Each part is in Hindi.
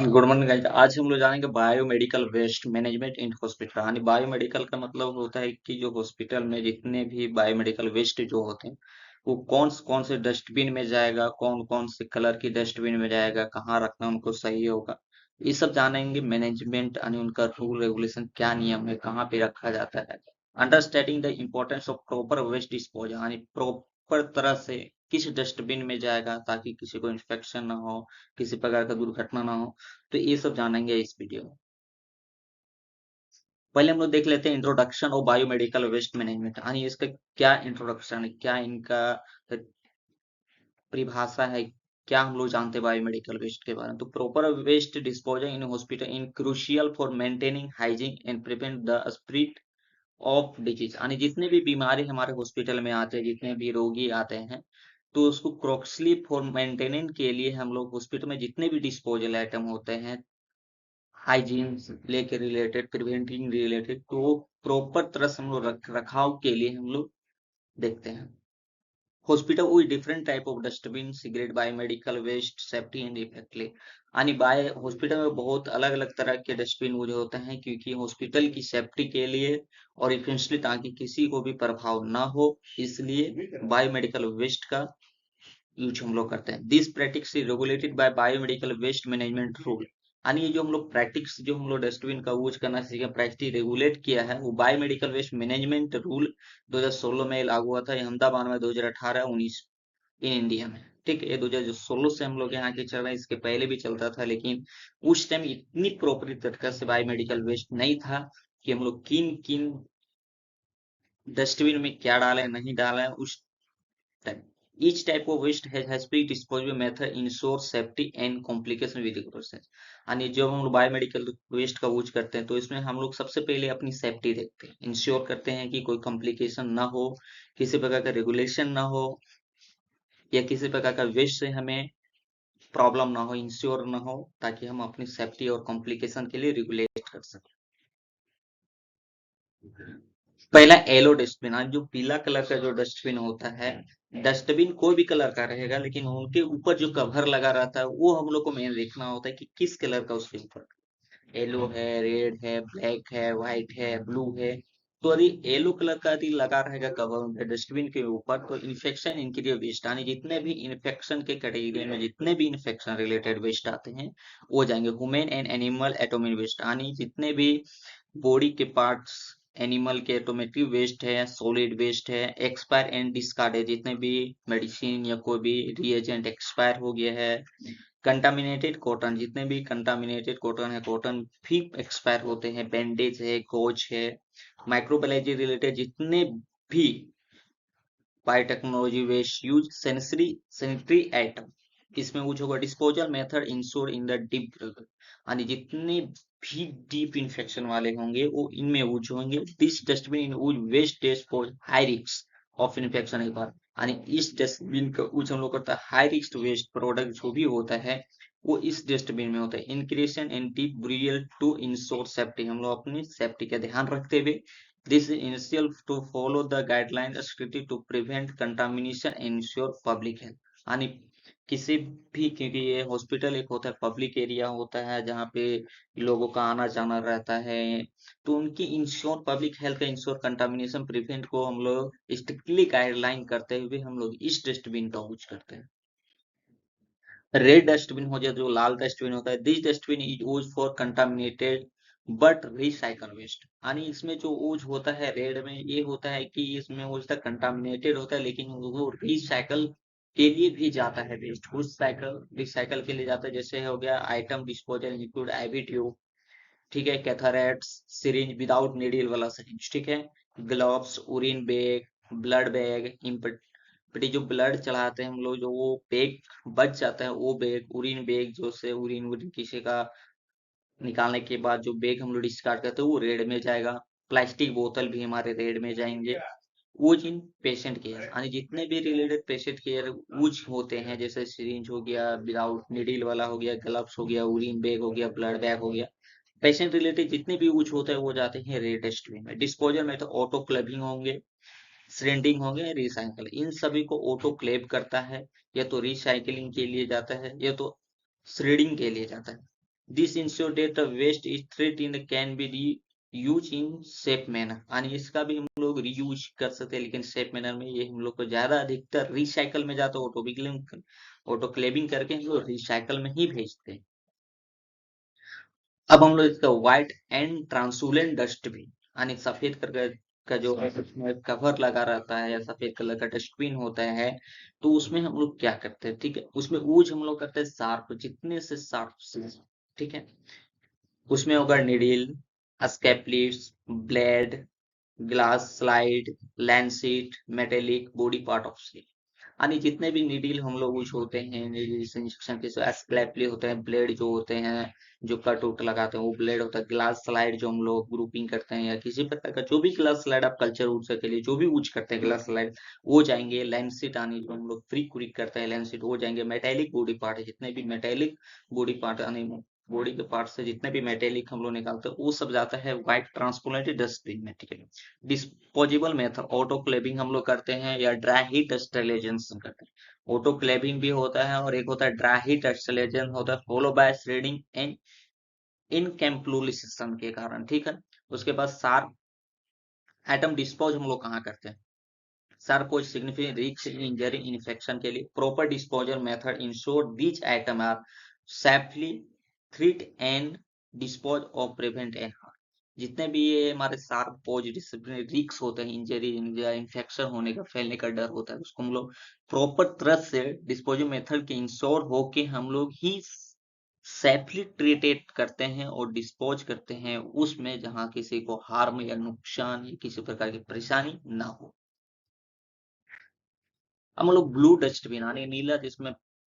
Good morning guys. आज हम लोग जानेंगे biomedical waste management in hospital. यानी बायोमेडिकल का मतलब होता है कि जो हॉस्पिटल में जितने भी बायोमेडिकल वेस्ट जो होते हैं वो कौन से डस्टबिन में जाएगा, कौन कौन से कलर की डस्टबिन में जाएगा, कहाँ रखना उनको सही होगा, ये सब जानेंगे। मैनेजमेंट यानी उनका रूल रेगुलेशन क्या नियम है, कहाँ पे रखा जाता है। Understanding the importance of proper waste disposal, यानी प्रॉपर तरह से किस डस्टबिन में जाएगा ताकि किसी को इन्फेक्शन ना हो, किसी प्रकार का दुर्घटना ना हो। तो ये सब जानेंगे इस वीडियो में। पहले हम लोग देख लेते हैं introduction of biomedical waste management, यानी इसका क्या इंट्रोडक्शन है, क्या इनका परिभाषा है, क्या हम लोग जानते हैं बायोमेडिकल वेस्ट के बारे में। तो proper waste disposal in hospital in crucial for maintaining hygiene and prevent the spread of disease, यानी जितने भी बीमारी हमारे हॉस्पिटल में आते हैं, जितने भी रोगी आते हैं, तो उसको क्रॉक्सली फॉर मेंटेनेंस के लिए हम लोग हॉस्पिटल में जितने भी डिस्पोजल आइटम होते हैं, हाइजीन लेके रिलेटेड, प्रिवेंटिंग रिलेटेड, तो वो प्रॉपर तरह से हम लोग रखाव के लिए हम लोग देखते हैं। Hospital with different type of dustbin segregate biomedical waste safety and effectively, यानी बाय हॉस्पिटल में बहुत अलग अलग तरह के डस्टबिन यूज होते हैं, क्योंकि हॉस्पिटल की सेफ्टी के लिए और इफेंशली ताकि किसी को भी प्रभाव ना हो, इसलिए बायोमेडिकल वेस्ट का यूज हम लोग करते हैं। This practice is regulated by biomedical waste management rule, यानी ये जो हम लोग प्रैक्टिस, जो हम लोग डस्टबिन का यूज करना सीखा, प्रैक्टिस रेगुलेट किया है, वो बायोमेडिकल वेस्ट मैनेजमेंट रूल 2016 में लागू हुआ था। ये अहमदाबाद में 2018-19 इन इंडिया में। ठीक है, ये 2016 से हम लोग यहाँ के चल रहे हैं, इसके पहले भी चलता था, लेकिन उस टाइम इतनी प्रॉपर तरीके से बायोमेडिकल वेस्ट नहीं था कि हम लोग किन किन डस्टबिन में क्या डालें नहीं डालें उस time. Each type of waste has been disposable method ensure safety and complication with the process। यानी जब हम लोग बायोमेडिकल वेस्ट का यूज करते हैं तो इसमें हम लोग सबसे पहले अपनी सेफ्टी देखते हैं, इंश्योर करते हैं कि कोई कॉम्प्लिकेशन ना हो, किसी प्रकार का रेगुलेशन ना हो, या किसी प्रकार का वेस्ट से हमें प्रॉब्लम ना हो, इंश्योर ना हो, ताकि हम अपनी सेफ्टी और कॉम्प्लिकेशन के लिए रेगुलेट कर सकें। पहला येलो डस्टबिन, आज जो पीला कलर का जो डस्टबिन होता है, डस्टबिन कोई भी कलर का रहेगा, लेकिन उनके ऊपर जो कवर लगा रहता है वो हम लोग को मेन देखना होता है कि किस कलर का उसके ऊपर, येलो है, रेड है, ब्लैक है, व्हाइट है, ब्लू है। तो यदि येलो कलर का यदि लगा रहेगा कवर उनके डस्टबिन के ऊपर, तो इन्फेक्शन इनके वेस्ट, यानी जितने भी इन्फेक्शन के कैटेगरी में जितने भी इन्फेक्शन रिलेटेड वेस्ट आते हैं वो जाएंगे। Human and animal atomic waste, यानी जितने भी बॉडी के पार्ट्स, एनिमल के एटोमेटिक वेस्ट है, सॉलिड वेस्ट है, एक्सपायर एंड डिस्कार्ड है, जितने भी मेडिसिन या कोई भी रिएजेंट एक्सपायर हो गया है, कंटामिनेटेड कॉटन, जितने भी कंटामिनेटेड कॉटन है, कॉटन भी एक्सपायर होते हैं, बैंडेज है, गॉज है, माइक्रोबायोलॉजी रिलेटेड जितने भी biotechnology waste use, sanitary item इसमें यूज होगा। Disposal method ensure in the deep, यानी जितने भी डीप इंफेक्शन वाले होंगे वो इनमें यूज होंगे। This dustbin in use waste dispose high risk of infection, एक बार यानी इस डस्टबिन का यूज हम लोग करता है। हाई रिस्क वेस्ट प्रोडक्ट जो भी होता है वो इस डस्टबिन में होता है। Incineration and deep burial to ensure safety, हम लोग अपनी सेफ्टी का ध्यान रखते हुए this is essential to follow the guidelines strictly to prevent contamination and ensure public health, यानी किसी भी, क्योंकि ये हॉस्पिटल एक होता है पब्लिक एरिया होता है जहाँ पे लोगों का आना जाना रहता है, तो उनकी इंश्योर पब्लिक हेल्थ का इंश्योर कंटामिनेशन प्रिवेंट को हम लोग स्ट्रिक्टली गाइडलाइन करते हुए हम लोग इस डस्टबिन का यूज करते हैं। रेड डस्टबिन हो जाए, जो लाल डस्टबिन होता है, this dustbin is use for contaminated but recycle waste, यानी इसमें जो यूज होता है रेड में, ये होता है कि इसमें वो कंटामिनेटेड होता है, लेकिन वो रिसाइकल के लिए भी जाता है वेस्ट, उस साइकिल रिसाइकल के लिए जाता है। जैसे हो गया item disposal include IV tube, ठीक है, कैथारेट्स, सिरिंज विदाउट नीडल वाला सिरिंज, ठीक है, gloves, urine bag, blood bag, empty जो ब्लड चढ़ाते हैं हम लोग, जो वो बैग बच जाता है, वो बैग, यूरिन बैग, जो से यूरिन वूरिन किसी का निकालने के बाद जो बैग हम लोग डिस्कार्ड करते हैं वो रेड में जाएगा। प्लास्टिक बोतल भी हमारे रेड में जाएंगे। वो जिन पेशेंट केयर, यानी जितने भी रिलेटेड पेशेंट केयर यूज होते हैं, जैसे सिरिंज हो गया विदाउट निडिल वाला हो गया, ग्लव्स हो गया, यूरिन बैग हो गया, ब्लड बैग हो गया, पेशेंट रिलेटेड जितने भी यूज होते हैं वो जाते हैं रेड डस्टबिन में। डिस्पोजल में तो ऑटो क्लेविंग होंगे, श्रेडिंग होंगे, रिसाइकल, इन सभी को ऑटो क्लेव करता है, या तो रिसाइकलिंग के लिए जाता है या तो श्रेडिंग के लिए जाता है। This ensure that the waste is threat in can be use in safe manner, यानी इसका भी हम लोग रीयूज कर सकते हैं, लेकिन सेफ मैनर में ये हम लोग को ज्यादा अधिकतर रिसाइकल में जाता है, ऑटोक्लेविंग करके हम लोग रिसाइकल में ही भेजते हैं। अब हम लोग इसका व्हाइट एंड ट्रांसलूसेंट डस्टबिन, यानी सफेद कलर का जो उसमें कवर लगा रहता है या सफेद कलर का डस्टबिन होता है, तो उसमें हम लोग क्या करते हैं, ठीक है, उसमें यूज हम लोग करते हैं शार्प, जितने से शार्प से, ठीक है, उसमें होगा needle, scalpels, blade, glass slide, lancet, metallic, body part of sleeve, यानी जितने भी नीडल हम लोग यूज होते हैं, नीडल इंजेक्शन के स्क्लैपली होते हैं, ब्लेड जो होते हैं जो कट उट लगाते हैं वो ब्लेड होता है, ग्लास स्लाइड जो हम लोग ग्रुपिंग करते हैं या किसी प्रकार का जो भी ग्लास स्लाइड आप कल्चर ऊर्जा के लिए जो भी यूज करते हैं ग्लास स्लाइड वो जाएंगे, लेंसिट आने जो हम लोग फ्री क्रिक करते हैं लेंसिट वो जाएंगे, मेटेलिक बॉडी पार्ट है जितने भी मेटेलिक बॉडी पार्ट यानी बॉडी के पार्ट से जितने भी मेटेलिक हम लोग निकालते हैं वो सब जाता है व्हाइट ट्रांसपेरेंट डस्टबिन में, ठीक है। डिस्पोजेबल मेथड ऑटोक्लेविंग हम लोग करते हैं या ड्राई हीट स्टरलाइजेशन करते हैं, ऑटोक्लेविंग भी होता है और एक होता है ड्राई हीट स्टरलाइजेशन होता है, follow by shredding and encapsulation के कारण, ठीक है। उसके बाद शार्प एटम डिस्पोज हम लोग कहाँ करते हैं, शार्प कोई सिग्निफिकेंट रिस्क इंजरी इन्फेक्शन के लिए proper disposal method ensure these item are safely treat and dispose of prevent and harm, जितने भी ये हमारे शार्प पोज डिसिप्लिनरी रिस्क होते हैं इंजरी या इन्फेक्शन होने का फैलने का डर होता है उसको हम लोग प्रॉपर तरह से डिस्पोजल मेथड के इंश्योर होके हम लोग ही सेफली ट्रीटेड करते हैं और डिस्पोज करते हैं उसमें जहां किसी को हार्म या नुकसान या किसी प्रकार की परेशानी ना हो। हम लोग ब्लू डस्टबिन यानी नीला, जिसमें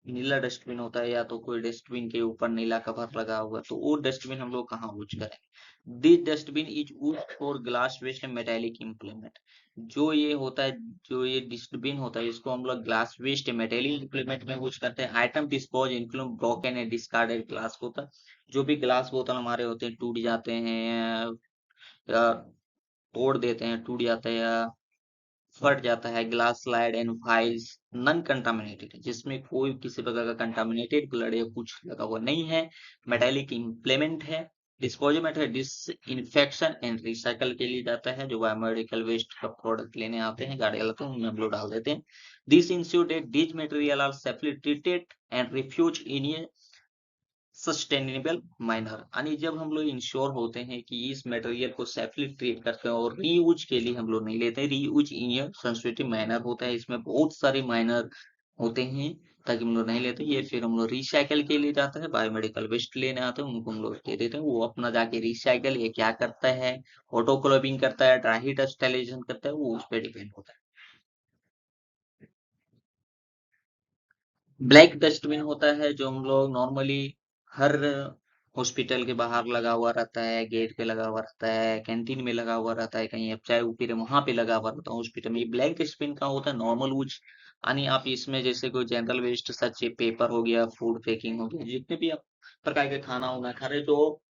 नीला डस्टबिन होता है या तो कोई डस्टबिन के ऊपर नीला कवर लगा हुआ, तो वो डस्टबिन हम लोग कहाँ यूज करेंगे, this dustbin is use for glass waste and metallic implement, जो ये होता है जो ये डस्टबिन होता है इसको हम लोग ग्लास वेस्ट मेटेलिक इम्प्लीमेंट में यूज करते हैं, item dispose include broken and discarded glass होता है, जो भी ग्लास बोतल हमारे होते हैं टूट जाते हैं या तोड़ देते हैं टूट जाते हैं या फट जाता है, glass slide and files non contaminated, जिसमें कोई किसी प्रकार का कंटामिनेटेड ब्लड या कुछ लगा हुआ नहीं है, मेटेलिक इम्प्लीमेंट है, disposal method disinfection and recycle के लिए जाता है, जो बायोमेडिकल वेस्ट का प्रोडक्ट लेने आते हैं गाड़ी वाले तो उनमें हम लोग डाल देते हैं, this ensure that these material are safely treated and refused in a sustainable minor, यानी जब हम लोग इंश्योर होते हैं कि इस मटेरियल को सेफली ट्रीट करते हैं और रीयूज के लिए हम लोग नहीं लेते, रीयूज इन सेंसिटिव माइनर होता है, इसमें बहुत सारे माइनर होते हैं ताकि हम लोग नहीं लेते, ये फिर हम लोग रिसाइकल के लिए जाता है, बायोमेडिकल वेस्ट लेने आते हैं उनको हम लोग दे देते हैं, वो अपना जाके रिसाइकल ये क्या करता है, ऑटोक्लोविंग करता है, ड्राई हीट स्टरलाइजेशन करता है, वो उस पर डिपेंड होता है। ब्लैक डस्टबिन होता है जो हम लोग नॉर्मली हर हॉस्पिटल के बाहर लगा हुआ रहता है, गेट पे लगा हुआ रहता है, कैंटीन में लगा हुआ रहता है, कहीं अब चाय फिर वहां पे लगा हुआ रहता है हॉस्पिटल में, ये ब्लैक डस्टबिन का होता है नॉर्मल यूज, यानी आप इसमें जैसे कोई जनरल वेस्ट सच पेपर हो गया, फूड पैकिंग हो गया, जितने भी आप प्रकार के खाना वाना खा रहे जो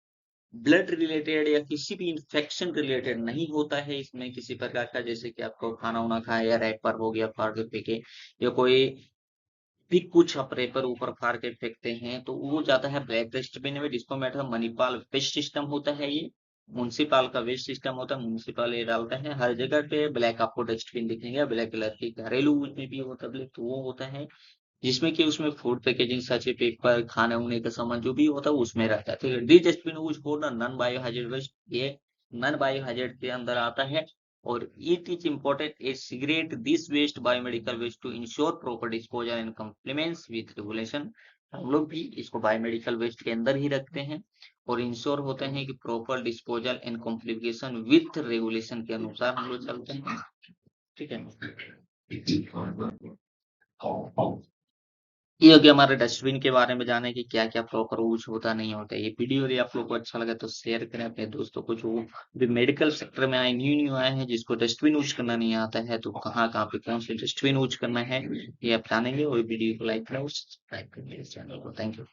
ब्लड रिलेटेड या किसी भी इंफेक्शन रिलेटेड नहीं होता है इसमें किसी प्रकार का, जैसे कि आपको खाना वाना खाया या रैपर हो गया फाड़ के फेंके या कोई भी कुछ आप रेपर ऊपर फाड़ के फेंकते हैं तो वो जाता है ब्लैक डस्टबिन में, जिसको मैटर मणिपाल वेस्ट सिस्टम होता है, ये म्युनिसिपाल का वेस्ट सिस्टम होता है, म्युनिसिपल ये डालता है हर जगह पे, ब्लैक आपको डस्टबिन दिखेगा ब्लैक कलर की, घरेलू में भी होता है ब्लैक, तो वो होता है जिसमें कि उसमें फूड पैकेजिंग सच पेपर खाने उने का सामान जो भी होता है उसमें रहता है, ठीक है। D dustbin use for non bio hazard waste, ये नॉन बायो हाइजेड के अंदर आता है और it is important to segregate this waste biomedical waste to ensure proper disposal and compliance with regulation, हम लोग भी इसको बायोमेडिकल वेस्ट के अंदर ही रखते हैं और इंश्योर होते हैं कि proper disposal and complication with regulation के अनुसार हम लोग चलते हैं, ठीक है। ये हो गया हमारे डस्टबिन के बारे में जाने कि क्या क्या प्रॉपर यूज होता नहीं होता। ये वीडियो यदि आप लोग को अच्छा लगा तो शेयर करें अपने दोस्तों को जो भी मेडिकल सेक्टर में आए न्यू न्यू आए हैं जिसको डस्टबिन यूज करना नहीं आता है, तो कहाँ कहाँ पे कौन से डस्टबिन यूज करना है ये आप जानेंगे, और वीडियो को लाइक करें और सब्सक्राइब करें इस चैनल को। Thank you.